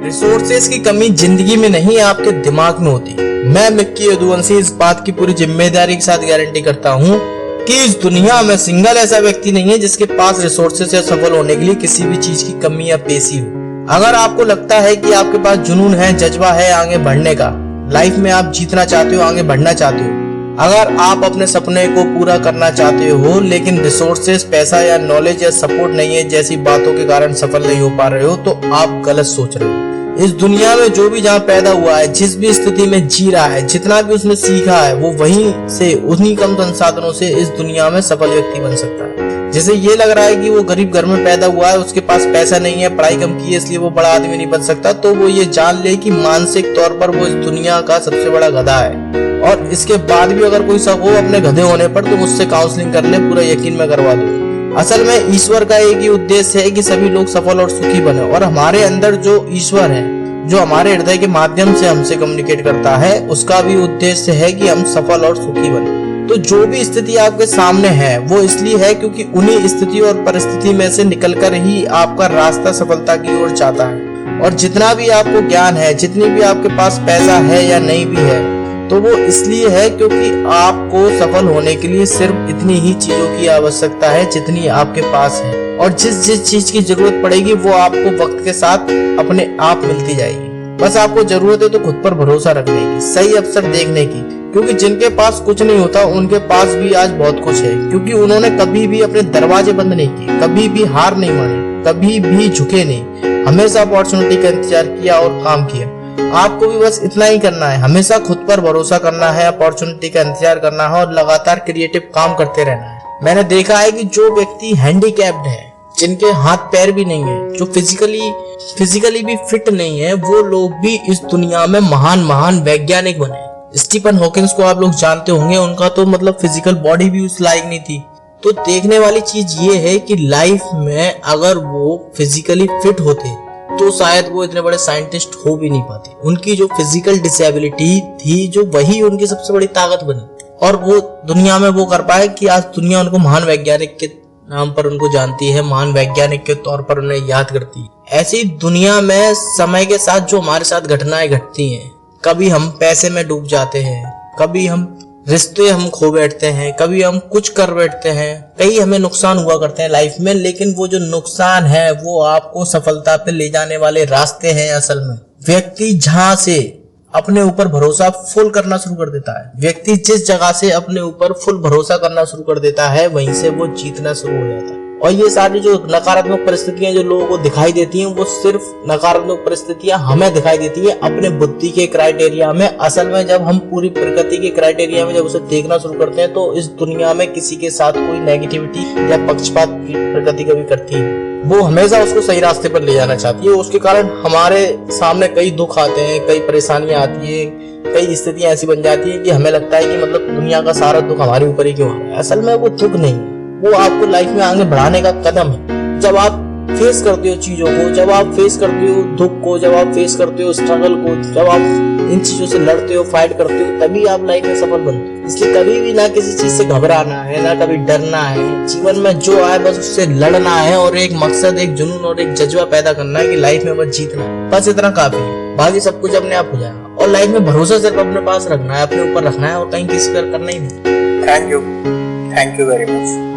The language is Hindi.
रिसोर्सेज की कमी जिंदगी में नहीं, आपके दिमाग में होती। मैं मिक्की यदुवंशी इस बात की पूरी जिम्मेदारी के साथ गारंटी करता हूँ कि इस दुनिया में सिंगल ऐसा व्यक्ति नहीं है जिसके पास रिसोर्सेज से सफल होने के लिए किसी भी चीज की कमी या पेशी हो। अगर आपको लगता है कि आपके पास जुनून है, जज्बा है आगे बढ़ने का, लाइफ में आप जीतना चाहते हो, आगे बढ़ना चाहते हो, अगर आप अपने सपने को पूरा करना चाहते हो लेकिन रिसोर्सेज, पैसा या नॉलेज या सपोर्ट नहीं है जैसी बातों के कारण सफल नहीं हो पा रहे हो, तो आप गलत सोच रहे हो। इस दुनिया में जो भी जहाँ पैदा हुआ है, जिस भी स्थिति में जी रहा है, जितना भी उसने सीखा है, वो वहीं से उन्हीं कम संसाधनों से इस दुनिया में सफल व्यक्ति बन सकता है। जैसे ये लग रहा है कि वो गरीब घर में पैदा हुआ है, उसके पास पैसा नहीं है, पढ़ाई कम की है इसलिए वो बड़ा आदमी नहीं बन सकता, तो वो ये जान ले कि मानसिक तौर पर वो इस दुनिया का सबसे बड़ा गधा है। और इसके बाद भी अगर कोई शक हो अपने गधे होने पर तो मुझसे काउंसलिंग कर ले, पूरा यकीन मैं करवा दूंगा। असल में ईश्वर का एक ही उद्देश्य है कि सभी लोग सफल और सुखी बने, और हमारे अंदर जो ईश्वर है, जो हमारे हृदय के माध्यम से हमसे कम्युनिकेट करता है, उसका भी उद्देश्य है कि हम सफल और सुखी बने। तो जो भी स्थिति आपके सामने है वो इसलिए है क्योंकि उन्हीं स्थिति और परिस्थिति में से निकलकर ही आपका रास्ता सफलता की ओर जाता है। और जितना भी आपको ज्ञान है, जितनी भी आपके पास पैसा है या नहीं भी है, तो वो इसलिए है क्योंकि आपको सफल होने के लिए सिर्फ इतनी ही चीजों की आवश्यकता है जितनी आपके पास है, और जिस जिस चीज की जरूरत पड़ेगी वो आपको वक्त के साथ अपने आप मिलती जाएगी। बस आपको जरूरत है तो खुद पर भरोसा रखने की, सही अवसर देखने की, क्योंकि जिनके पास कुछ नहीं होता उनके पास भी आज बहुत कुछ है, क्योंकि उन्होंने कभी भी अपने दरवाजे बंद नहीं किए, कभी भी हार नहीं मानी, कभी भी झुके नहीं, हमेशा अपॉर्चुनिटी का इंतजार किया और काम किया। आपको भी बस इतना ही करना है, हमेशा खुद पर भरोसा करना है, अपॉर्चुनिटी का इंतजार करना है और लगातार क्रिएटिव काम करते रहना है। मैंने देखा है कि जो व्यक्ति हैंडीकैप्ड है, जिनके हाथ पैर भी नहीं है, जो फिजिकली भी फिट नहीं है, वो लोग भी इस दुनिया में महान वैज्ञानिक बने। स्टीफन हॉकिंस को आप लोग जानते होंगे, उनका तो मतलब फिजिकल बॉडी भी उस लायक नहीं थी। तो देखने वाली चीज ये है कि लाइफ में अगर वो फिजिकली फिट होते तो शायद वो इतने बड़े साइंटिस्ट हो भी नहीं पाते। उनकी जो फिजिकल डिसेबिलिटी थी, जो वही उनकी सबसे बड़ी ताकत बनी, और वो दुनिया में वो कर पाए कि आज दुनिया उनको महान वैज्ञानिक के नाम पर उनको जानती है, महान वैज्ञानिक के तौर पर उन्हें याद करती है। ऐसी दुनिया में समय के साथ जो हमारे साथ घटनाएं घटती हैं, कभी हम पैसे में डूब जाते हैं, कभी हम रिश्ते हम खो बैठते हैं, कभी हम कुछ कर बैठते हैं, कई हमें नुकसान हुआ करते हैं लाइफ में, लेकिन वो जो नुकसान है वो आपको सफलता पे ले जाने वाले रास्ते हैं। असल में व्यक्ति जहां से अपने ऊपर भरोसा फुल करना शुरू कर देता है, व्यक्ति जिस जगह से अपने ऊपर फुल भरोसा करना शुरू कर देता है, वहीं से वो जीतना शुरू हो जाता है। और ये सारी जो नकारात्मक परिस्थितियां जो लोगों को दिखाई देती हैं, वो सिर्फ नकारात्मक परिस्थितियां हमें दिखाई देती है अपने बुद्धि के क्राइटेरिया में। असल में जब हम पूरी प्रकृति के क्राइटेरिया में जब उसे देखना शुरू करते हैं, तो इस दुनिया में किसी के साथ कोई नेगेटिविटी या पक्षपात प्रकृति कभी करती है। वो हमेशा उसको सही रास्ते पर ले जाना चाहती है। उसके कारण हमारे सामने कई दुख आते हैं, कई परेशानियां आती है, कई स्थितियां ऐसी बन जाती है कि हमें लगता है कि मतलब दुनिया का सारा दुख हमारे ऊपर ही क्यों आ रहा है। असल में वो दुख नहीं है, वो आपको लाइफ में आगे बढ़ाने का कदम है। जब आप फेस करते हो चीजों को, जब आप फेस करते हो दुख को, जब आप फेस करते हो स्ट्रगल को, जब आप इन चीजों से लड़ते हो, फाइट करते हो, तभी आप लाइफ में सफल बनते हो। इसलिए कभी भी ना किसी चीज से घबराना है, ना कभी डरना है। जीवन में जो आए बस उससे लड़ना है, और एक मकसद, एक जुनून और एक जज्बा पैदा करना है कि लाइफ में बस जीतना है। बस इतना काफी है, बाकी सब कुछ अपने आप हो जाएगा। और लाइफ में भरोसा सिर्फ अपने पास रखना है, अपने ऊपर रखना है, और कहीं किसी पर करना ही नहीं। Thank you very much.